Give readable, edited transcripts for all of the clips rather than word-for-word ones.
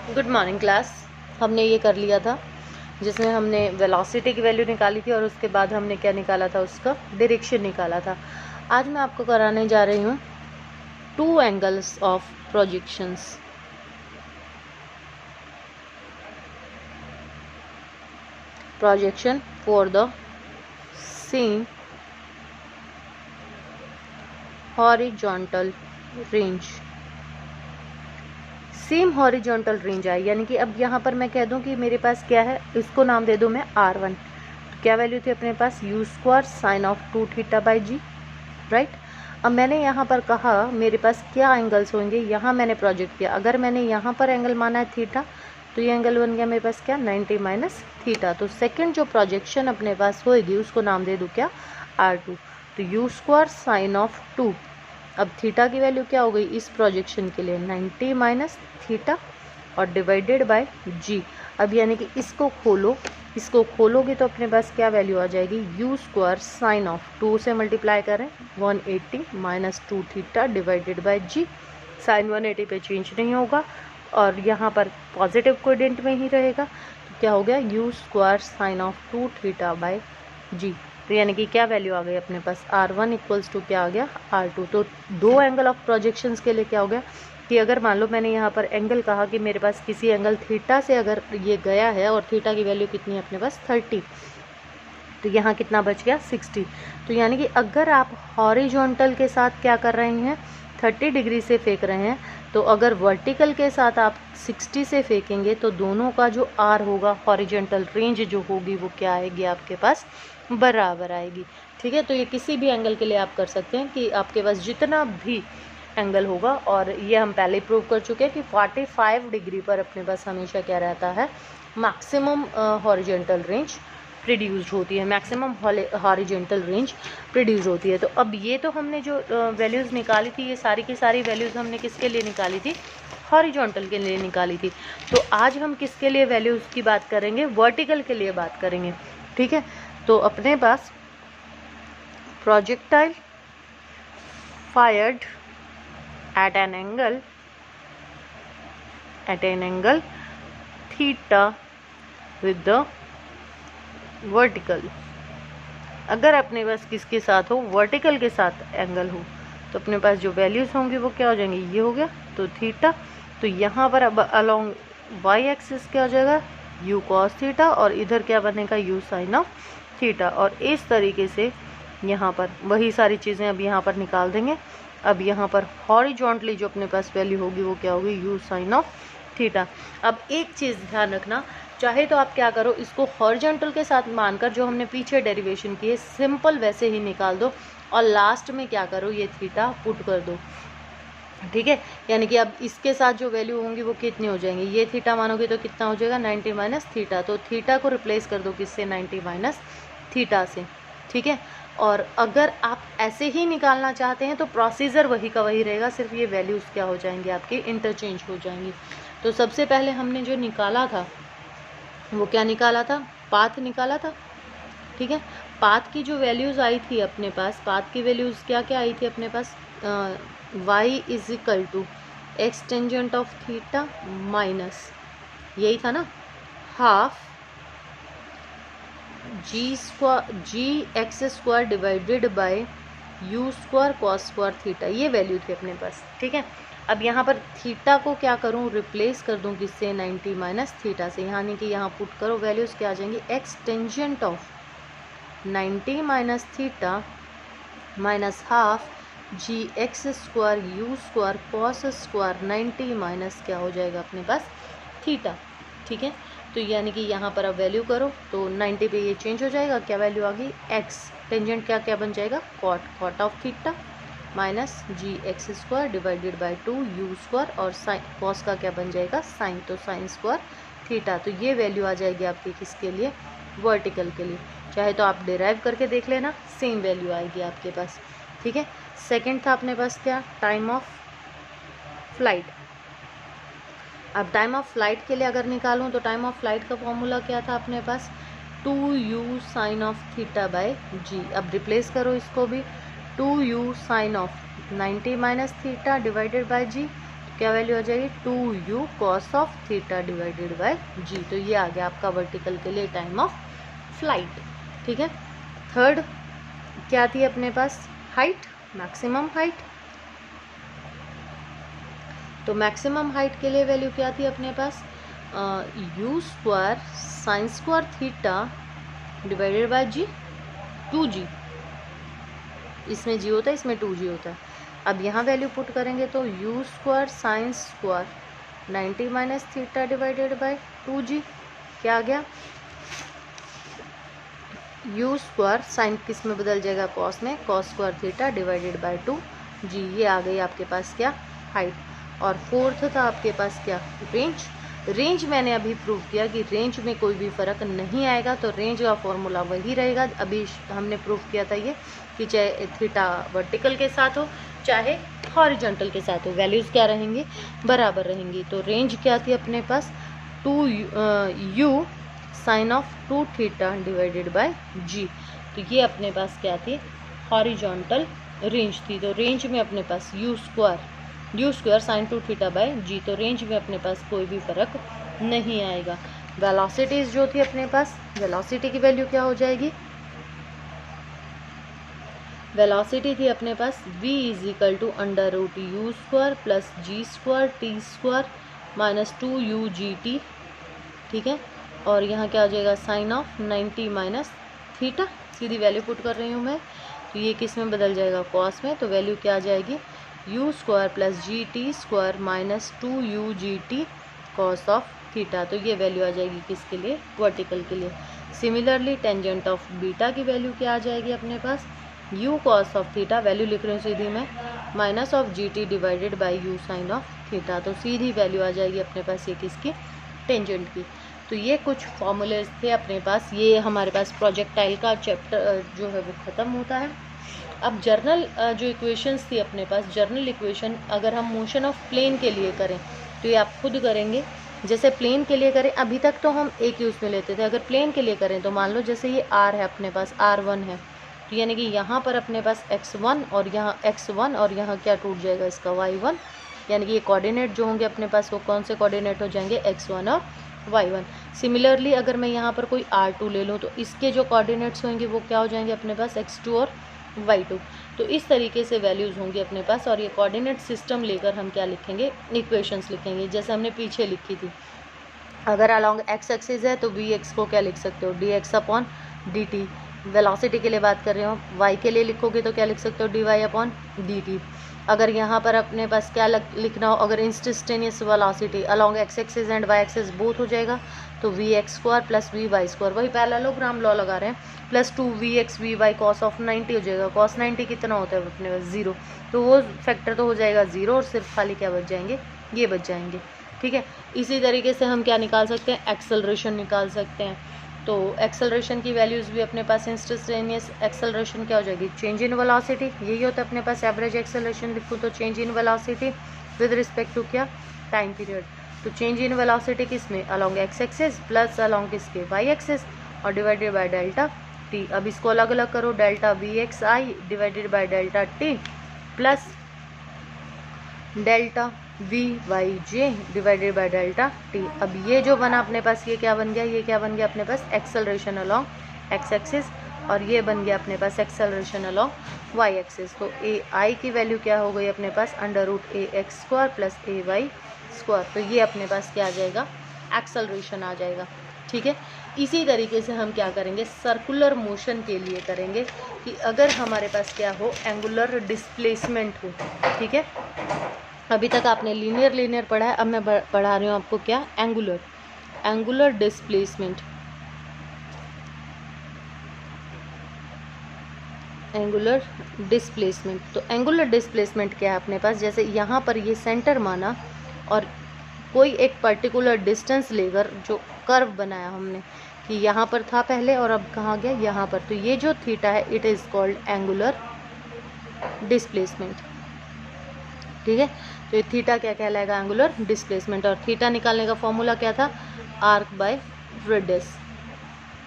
Good morning class. हमने ये कर लिया था जिसमें हमने वेलोसिटी की वैल्यू निकाली थी और उसके बाद हमने क्या निकाला था, उसका डायरेक्शन निकाला था। आज मैं आपको कराने जा रही हूँ 2 angles of projections. Projection for the same horizontal range. Same horizontal range आई, यानी कि अब यहाँ पर मैं कह दूँ कि मेरे पास क्या है, इसको नाम दे दूँ मैं R1। तो क्या वैल्यू थी अपने पास, u² sine of 2 theta by g, right. अब मैंने यहाँ पर कहा मेरे पास क्या एंगल्स होंगे, यहाँ मैंने प्रोजेक्ट किया। अगर मैंने यहाँ पर एंगल माना है थीटा, तो ये एंगल बन गया मेरे पास क्या, 90 माइनस थीटा। तो सेकंड जो प्रोजेक्शन अपने पास होएगी उसको नाम दे दूँ क्या, R2। तो u² साइन ऑफ 2, अब थीटा की वैल्यू क्या हो गई इस प्रोजेक्शन के लिए, 90 माइनस थीटा और डिवाइडेड बाय जी। अब यानी कि इसको खोलोगे तो अपने पास क्या वैल्यू आ जाएगी, u² साइन ऑफ 2 से मल्टीप्लाई करें 180 minus 2 theta divided by g. Sine 180 पे चेंज नहीं होगा और यहाँ पर पॉजिटिव कोएफिशिएंट में ही रहेगा। तो क्या हो गया, u² sine of 2 theta by g. तो यानी कि क्या वैल्यू आ गई अपने पास, R1 इक्वल्स टू क्या आ गया, R2। तो 2 एंगल ऑफ प्रोजेक्शंस के लिए क्या हो गया कि अगर मान लो मैंने यहाँ पर एंगल कहा कि मेरे पास किसी एंगल थीटा से अगर ये गया है और थीटा की वैल्यू कितनी है अपने पास 30, तो यहाँ कितना बच गया 60। तो यानी कि अगर आप हॉरिजॉन्टल के साथ क्या कर रहे हैं, 30 डिग्री से फेंक रहे हैं, तो अगर वर्टिकल के साथ आप 60 से फेंकेंगे तो दोनों का जो आर होगा, हॉरिजॉन्टल रेंज जो होगी वो क्या आएगी आपके पास, बराबर आएगी। ठीक है, तो ये किसी भी एंगल के लिए आप कर सकते हैं कि आपके पास जितना भी एंगल होगा, और ये हम पहले प्रूव कर चुके हैं कि 45 डिग्री पर अपने पास हमेशा क्या रहता है, मैक्सिमम हॉरिजॉन्टल रेंज प्रोड्यूस्ड होती है, मैक्सिमम हॉरिजॉन्टल रेंज प्रोड्यूस होती है। तो अब ये तो हमने जो वैल्यूज़ निकाली थी, ये सारी की सारी वैल्यूज़ हमने किसके लिए निकाली थी, हॉरिजॉन्टल के लिए निकाली थी। तो आज हम किसके लिए वैल्यूज़ की बात करेंगे, वर्टिकल के लिए बात करेंगे। ठीक है, तो अपने पास projectile fired at an angle theta with the vertical। अगर अपने पास किसके साथ हो, वर्टिकल के साथ एंगल हो, तो अपने पास जो वैल्यूज होंगी वो क्या हो जाएंगी, ये हो गया तो थीटा। तो यहाँ पर अब अलोंग वाई एक्सिस क्या हो जाएगा, u cos थीटा, और इधर क्या बनेगा, u साइन ऑफ थीटा। और इस तरीके से यहाँ पर वही सारी चीज़ें अब यहाँ पर निकाल देंगे। अब यहाँ पर हॉरिजॉन्टली जो अपने पास वैल्यू होगी वो क्या होगी, u साइन ऑफ थीटा। अब एक चीज़ ध्यान रखना, चाहे तो आप क्या करो, इसको हॉरिजॉन्टल के साथ मानकर जो हमने पीछे डेरिवेशन की है सिंपल वैसे ही निकाल दो, और लास्ट में क्या करो, ये थीटा पुट कर दो। ठीक है, यानी कि अब इसके साथ जो वैल्यू होंगी वो कितनी हो जाएंगी, ये थीटा मानोगे तो कितना हो जाएगा, 90 माइनस थीटा। तो थीटा को रिप्लेस कर दो किससे, 90 माइनस थीटा से। ठीक है, और अगर आप ऐसे ही निकालना चाहते हैं तो प्रोसीजर वही का वही रहेगा, सिर्फ ये वैल्यूज़ क्या हो जाएंगी आपकी, इंटरचेंज हो जाएंगी। तो सबसे पहले हमने जो निकाला था वो क्या निकाला था, पाथ निकाला था। ठीक है, पाथ की जो वैल्यूज़ आई थी अपने पास, पाथ की वैल्यूज़ क्या क्या आई थी अपने पास, y is equal to x tangent of theta minus, यही था ना, half g x square divided by u² cos² theta, ये वैल्यू थी अपने पास। ठीक है, अब यहाँ पर थीटा को क्या करूँ, रिप्लेस कर दूँ किससे, 90 माइनस थीटा से, यानी कि यहाँ पुट करो वैल्यूज़ क्या आ जाएंगी, x tangent of 90 minus theta minus half g x square u² cos² 90 minus क्या हो जाएगा अपने पास, थीटा। ठीक है, तो यानी कि यहाँ पर अब वैल्यू करो तो 90 पे ये चेंज हो जाएगा, क्या वैल्यू आ गई, एक्स टेंजेंट क्या क्या बन जाएगा, cot of theta minus g x square divided by 2 u², और साइन कॉस का क्या बन जाएगा, साइन, तो साइन स्क्वायर थीटा। तो ये वैल्यू आ जाएगी आपकी किसके लिए, वर्टिकल के लिए। चाहे तो आप डिराइव करके देख लेना, सेम वैल्यू आएगी आपके पास। ठीक है, सेकंड था अपने पास क्या, टाइम ऑफ फ्लाइट। अब टाइम ऑफ फ्लाइट के लिए अगर निकालूं तो टाइम ऑफ फ्लाइट का फॉर्मूला क्या था अपने पास, 2u sine of theta by g. अब रिप्लेस करो इसको भी, 2u sine of 90 minus theta divided by g. क्या वैल्यू आ जाएगी 2u cos of theta divided by g. तो ये आ गया आपका वर्टिकल के लिए टाइम ऑफ फ्लाइट। ठीक है, थर्ड क्या थी अपने पास, हाइट, मैक्सिमम हाइट। तो मैक्सिमम हाइट के लिए वैल्यू क्या थी अपने पास, u square sine square theta divided by g, 2g। इसमें g होता है, इसमें 2g होता है। अब यहाँ वैल्यू पुट करेंगे तो you square sine square 90 minus theta divided bye 2g, क्या आ गया, यू स्क्वायर साइन किस में बदल जाएगा, कॉस में, cos square theta divided bye 2g। ये आ गई आपके पास क्या, हाइट। और फोर्थ था आपके पास क्या, रेंज। रेंज मैंने अभी प्रूव किया कि रेंज में कोई भी फ़र्क नहीं आएगा, तो रेंज का फॉर्मूला वही रहेगा। अभी हमने प्रूव किया था ये कि चाहे थीटा वर्टिकल के साथ हो चाहे हॉरिजॉन्टल के साथ हो, वैल्यूज़ क्या रहेंगी, बराबर रहेंगी। तो रेंज क्या थी अपने पास, 2u sine of 2 theta divided by g. तो ये अपने पास क्या थी, हॉरिजॉन्टल रेंज थी। तो रेंज में अपने पास u square sine 2 theta by g. तो रेंज में अपने पास कोई भी फ़र्क नहीं आएगा। वेलोसिटीज़ जो थी अपने पास, वेलोसिटी की वैल्यू क्या हो जाएगी, वेलोसिटी थी अपने पास v is equal to under root u square plus g square t square minus 2u/gt। ठीक है, और यहाँ क्या हो जाएगा, साइन ऑफ 90 माइनस थीटा, सीधी वैल्यू पुट कर रही हूँ मैं। तो ये किस में बदल जाएगा, कॉस में। तो वैल्यू क्या आ जाएगी, you square plus G T square minus 2u/gt cos of theta. तो ये वैल्यू आ जाएगी किसके लिए, वर्टिकल के लिए। सिमिलरली टेंजेंट ऑफ बीटा की वैल्यू क्या आ जाएगी अपने पास, u cos of theta, value लिख रही हूँ सीधी मैं, minus of gt divided by u sine of theta. तो सीधी वैल्यू आ जाएगी अपने पास ये किसकी, टेंजेंट की। तो ये कुछ फॉर्मूलेज थे अपने पास। ये हमारे पास प्रोजेक्टाइल का चैप्टर जो है वो ख़त्म होता है। अब जर्नल जो इक्वेशंस थी अपने पास, जर्नल इक्वेशन अगर हम मोशन ऑफ प्लेन के लिए करें तो ये आप खुद करेंगे। जैसे प्लेन के लिए करें, अभी तक तो हम एक ही उसमें लेते थे, अगर प्लेन के लिए करें तो मान लो जैसे ये r है अपने पास, r1 है, तो यानी कि यहाँ पर अपने पास x1 और यहाँ x1 और यहाँ क्या टूट जाएगा इसका y1, यानी कि ये कोऑर्डिनेट जो होंगे अपने पास वो कौन से कोऑर्डिनेट हो जाएंगे, x1 और y1। सिमिलरली अगर मैं यहाँ पर कोई r2 ले लूँ तो इसके जो कोऑर्डिनेट्स होंगे वो क्या हो जाएंगे अपने पास, x2 और y2। तो इस तरीके से वैल्यूज़ होंगी अपने पास, और ये कोऑर्डिनेट सिस्टम लेकर हम क्या लिखेंगे, इक्वेशंस लिखेंगे, जैसे हमने पीछे लिखी थी। अगर अलॉन्ग x एक्सिस है तो vx को क्या लिख सकते हो, dx अपॉन dt। वेलोसिटी के लिए बात कर रहे हो, y के लिए लिखोगे तो क्या लिख सकते हो, dy अपॉन dt। अगर यहाँ पर अपने पास क्या लिखना हो, अगर instantaneous velocity along x axis and y axis both हो जाएगा तो vx square plus vy square, वही पैरेललोग्राम लॉ लगा रहे हैं, plus 2vx vy cos of 90 हो जाएगा। कॉस 90 कितना होता है अपने पास, 0, तो वो फैक्टर तो हो जाएगा 0 और सिर्फ खाली क्या बच जाएंगे, ये बच जाएंगे। ठीक है, इसी तरीके से हम क्या निकाल सकते हैं, एक्सेलरेशन निकाल सकते हैं। तो एक्सेलरेशन की वैल्यूज़ भी अपने पास, इंस्टेंटेनियस एक्सेलरेशन क्या हो जाएगी, चेंज इन वेलोसिटी, यही होता है अपने पास। एवरेज एक्सेलरेशन लिखूँ तो change in velocity with respect to क्या, टाइम पीरियड। तो चेंज इन वेलोसिटी किस में, along x axis plus along किसके, वाई एक्सिस, और डिवाइडेड बाय डेल्टा टी। अब इसको अलग अलग करो, delta v x i divided by delta t plus delta v y j divided by delta t. अब ये जो बना अपने पास, ये क्या बन गया, ये क्या बन गया अपने पास, एक्सेलरेशन अलॉन्ग एक्स एक्सिस, और ये बन गया अपने पास एक्सेलरेशन अलॉन्ग वाई एक्सिस। तो ए आई की वैल्यू क्या हो गई अपने पास, अंडर रूट ए एक्स स्क्वायर प्लस ए वाई स्क्वायर। तो ये अपने पास क्या आ जाएगा, एक्सेलरेशन आ जाएगा। ठीक है, इसी तरीके से हम क्या करेंगे, सर्कुलर मोशन के लिए करेंगे कि अगर हमारे पास क्या हो, एंगुलर डिस्प्लेसमेंट हो। ठीक है, अभी तक आपने लीनियर पढ़ा है, अब मैं पढ़ा रही हूँ आपको क्या, एंगुलर डिस्प्लेसमेंट। एंगुलर डिस्प्लेसमेंट, तो एंगुलर डिस्प्लेसमेंट क्या है अपने पास, जैसे यहाँ पर ये सेंटर माना और कोई एक पर्टिकुलर डिस्टेंस लेकर जो कर्व बनाया हमने कि यहाँ पर था पहले और अब कहाँ गया, यहाँ पर, तो ये जो थीटा है it is called angular displacement. ठीक है, तो ये थीटा क्या कहलाएगा, एंगुलर डिस्प्लेसमेंट। और थीटा निकालने का फॉर्मूला क्या था, आर्क बाय रेडियस।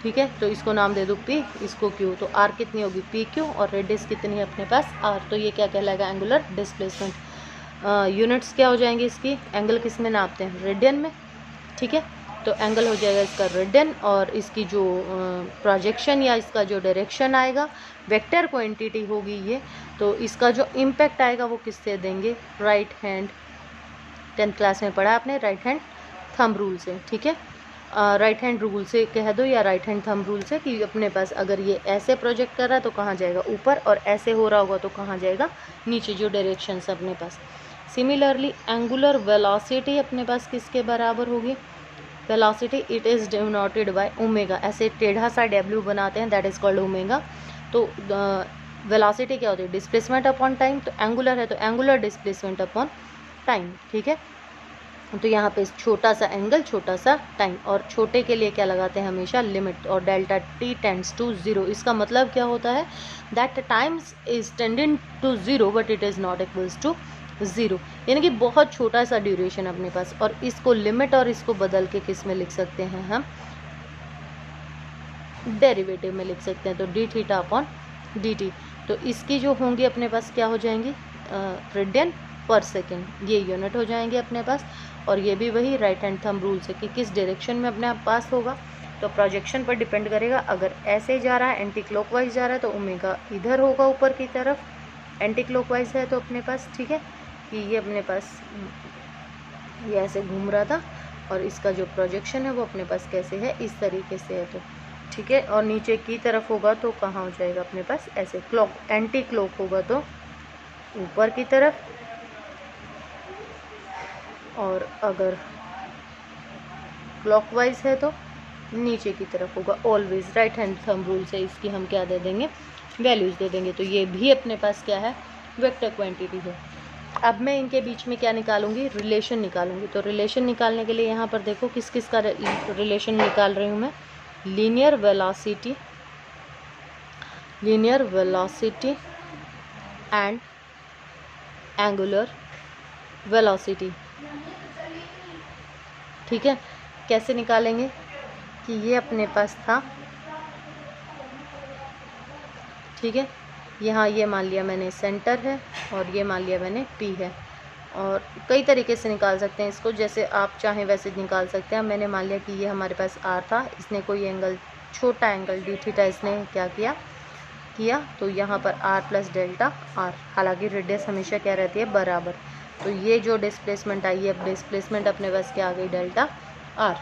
ठीक है, तो इसको नाम दे दो p, इसको q, तो r कितनी होगी, pq, और रेडियस कितनी है अपने पास r। तो ये क्या कहलाएगा, एंगुलर डिस्प्लेसमेंट। यूनिट्स क्या हो जाएंगी इसकी, एंगल किस में नापते हैं, रेडियन में, ठीक है। तो एंगल हो जाएगा इसका रेडियन, और इसकी जो प्रोजेक्शन या इसका जो डायरेक्शन आएगा, वेक्टर क्वांटिटी होगी ये, तो इसका जो इम्पैक्ट आएगा वो किससे देंगे, राइट हैंड, 10th क्लास में पढ़ा आपने, राइट हैंड थंब रूल से, ठीक है। राइट हैंड रूल से कह दो या राइट हैंड थंब रूल से कि अपने पास अगर ये ऐसे प्रोजेक्ट कर रहा है तो कहाँ जाएगा, ऊपर, और ऐसे हो रहा होगा तो कहाँ जाएगा, नीचे, जो डायरेक्शन है अपने पास। सिमिलरली एंगुलर वेलोसिटी अपने पास किसके बराबर होगी, velocity it is denoted by omega, ऐसे टेढ़ा सा डब्ल्यू बनाते हैं, दैट इज़ कॉल्ड ओमेगा। तो वेलोसिटी क्या होती है, डिस्प्लेसमेंट अपॉन टाइम, तो एंगुलर है तो एंगुलर डिस्प्लेसमेंट अपॉन टाइम, ठीक है। तो यहाँ पे छोटा सा एंगल, छोटा सा टाइम, और छोटे के लिए क्या लगाते हैं हमेशा, लिमिट, और डेल्टा टी टेंड्स टू 0। इसका मतलब क्या होता है, that times is tending to 0 but it is not equals to 0, यानी कि बहुत छोटा सा ड्यूरेशन अपने पास। और इसको लिमिट और इसको बदल के किस में लिख सकते हैं हम, डेरिवेटिव में लिख सकते हैं, तो D theta upon d T. तो इसकी जो होंगी अपने पास क्या हो जाएंगी, रेडियन पर सेकेंड, ये यूनिट हो जाएंगे अपने पास। और ये भी वही राइट हैंड थंब रूल से कि किस डायरेक्शन में अपने आप पास होगा, तो प्रोजेक्शन पर डिपेंड करेगा। अगर ऐसे जा रहा है, एंटी क्लॉकवाइज जा रहा है, तो ओमेगा इधर होगा ऊपर की तरफ, एंटी क्लॉकवाइज है तो अपने पास, ठीक है, कि ये अपने पास ये ऐसे घूम रहा था, और इसका जो प्रोजेक्शन है वो अपने पास कैसे है, इस तरीके से है, तो ठीक है। और नीचे की तरफ होगा तो कहाँ हो जाएगा अपने पास, ऐसे क्लॉक, एंटी क्लॉक होगा तो ऊपर की तरफ, और अगर क्लॉकवाइज है तो नीचे की तरफ होगा। Always right hand thumb rule से इसकी हम क्या दे देंगे, वैल्यूज दे देंगे। तो ये भी अपने पास क्या है, वेक्टर क्वांटिटी है। अब मैं इनके बीच में क्या निकालूंगी, रिलेशन निकालूंगी। तो रिलेशन निकालने के लिए यहाँ पर देखो किस किस का रिलेशन निकाल रही हूँ मैं, linear velocity and angular velocity, ठीक है। कैसे निकालेंगे कि ये अपने पास था, ठीक है, यहाँ ये मान लिया मैंने सेंटर है, और ये मान लिया मैंने पी है। और कई तरीके से निकाल सकते हैं इसको, जैसे आप चाहें वैसे निकाल सकते हैं। मैंने मान लिया कि ये हमारे पास आर था, इसने कोई एंगल, छोटा एंगल डी थीटा इसने क्या किया, तो यहाँ पर आर प्लस डेल्टा आर, हालांकि रेडियस हमेशा क्या रहती है, बराबर। तो ये जो डिस्प्लेसमेंट आई है, अब डिस्प्लेसमेंट अपने पास क्या आ गई, डेल्टा आर,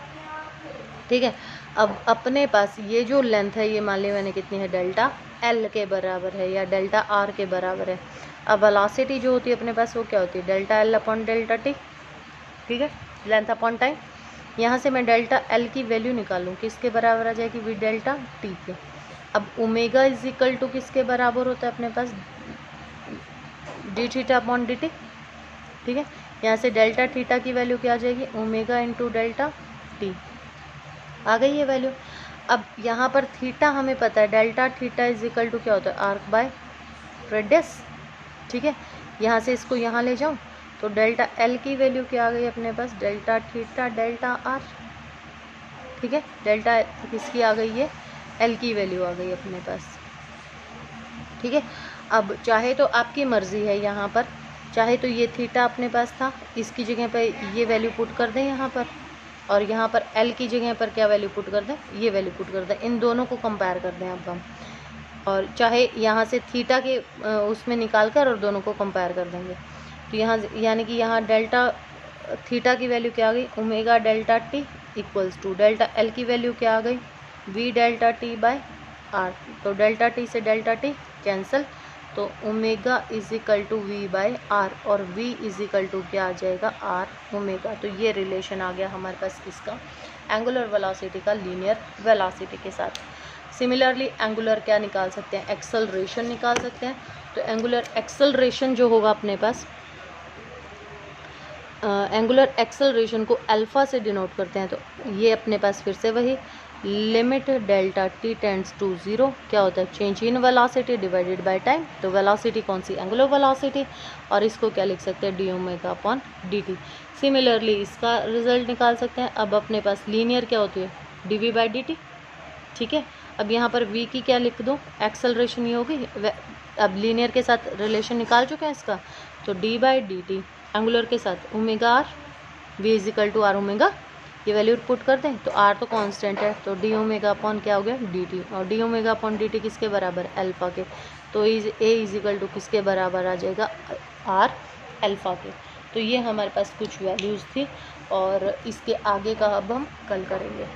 ठीक है। अब अपने पास ये जो लेंथ है, ये मान लिया मैंने कितनी है, डेल्टा एल के बराबर है या डेल्टा आर के बराबर है। अब वेलोसिटी जो होती है अपने पास वो क्या होती है, delta L upon delta T, ठीक है, लेंथ अपॉन टाइम। यहाँ से मैं डेल्टा एल की वैल्यू निकालूँ, किसके बराबर आ जाएगी, वी डेल्टा टी के। अब ओमेगा इज इक्वल टू किसके बराबर होता है अपने पास, d theta upon d t, ठीक है। यहाँ से डेल्टा थीटा की वैल्यू क्या आ जाएगी, ओमेगा इंटू डेल्टा टी, आ गई ये वैल्यू। अब यहाँ पर थीटा हमें पता है, delta theta is equal to क्या होता है, आर्क बाय रेडियस, ठीक है। यहाँ से इसको यहाँ ले जाऊँ तो डेल्टा एल की वैल्यू क्या आ गई अपने पास, डेल्टा थीटा डेल्टा आर, ठीक है। डेल्टा किसकी आ गई है, एल की वैल्यू आ गई अपने पास, ठीक है। अब चाहे तो आपकी मर्ज़ी है, यहाँ पर चाहे तो ये थीटा अपने पास था, इसकी जगह पर ये वैल्यू पुट कर दें यहाँ पर, और यहाँ पर एल की जगह पर क्या वैल्यू पुट कर दें, ये वैल्यू पुट कर दें। इन दोनों को कंपेयर कर दें अब हम, और चाहे यहाँ से थीटा के उसमें निकाल कर और दोनों को कंपेयर कर देंगे। तो यहाँ यानी कि यहाँ डेल्टा थीटा की वैल्यू क्या आ गई, omega delta t equals to delta l की वैल्यू क्या आ गई, v delta t by r. तो डेल्टा टी से डेल्टा टी कैंसिल, तो omega is equal to v by r, और वी इज इक्वल टू क्या आ जाएगा, आर ओमेगा। तो ये रिलेशन आ गया हमारे पास किसका, एंगुलर वेलोसिटी का लीनियर वेलोसिटी के साथ। सिमिलरली एंगुलर क्या निकाल सकते हैं, एक्सेलरेशन निकाल सकते हैं। तो एंगुलर एक्सेलरेशन जो होगा अपने पास, एंगुलर एक्सेलरेशन को अल्फ़ा से डिनोट करते हैं। तो ये अपने पास फिर से वही limit delta t tends to 0 क्या होता है, change in velocity divided by time. तो वेलोसिटी कौन सी, एंगुलर वेलोसिटी, और इसको क्या लिख सकते हैं, D omega upon d T. Similarly इसका रिजल्ट निकाल सकते हैं। अब अपने पास लीनियर क्या होती है, d v by d t, ठीक है। अब यहाँ पर v की क्या लिख दो, एक्सेलरेशन ही होगी। अब लीनियर के साथ रिलेशन निकाल चुके हैं इसका, तो d by d t angular के साथ omega r, v is equal to r omega, ये वैल्यू पुट कर दें तो आर तो कांस्टेंट है, तो डी ओमेगा अपॉन क्या हो गया डी टी, और D omega upon d T किसके बराबर अल्फा के, तो ए इज इक्वल टू किसके बराबर आ जाएगा आर अल्फा के। तो ये हमारे पास कुछ वैल्यूज़ थी और इसके आगे का अब हम कल करेंगे।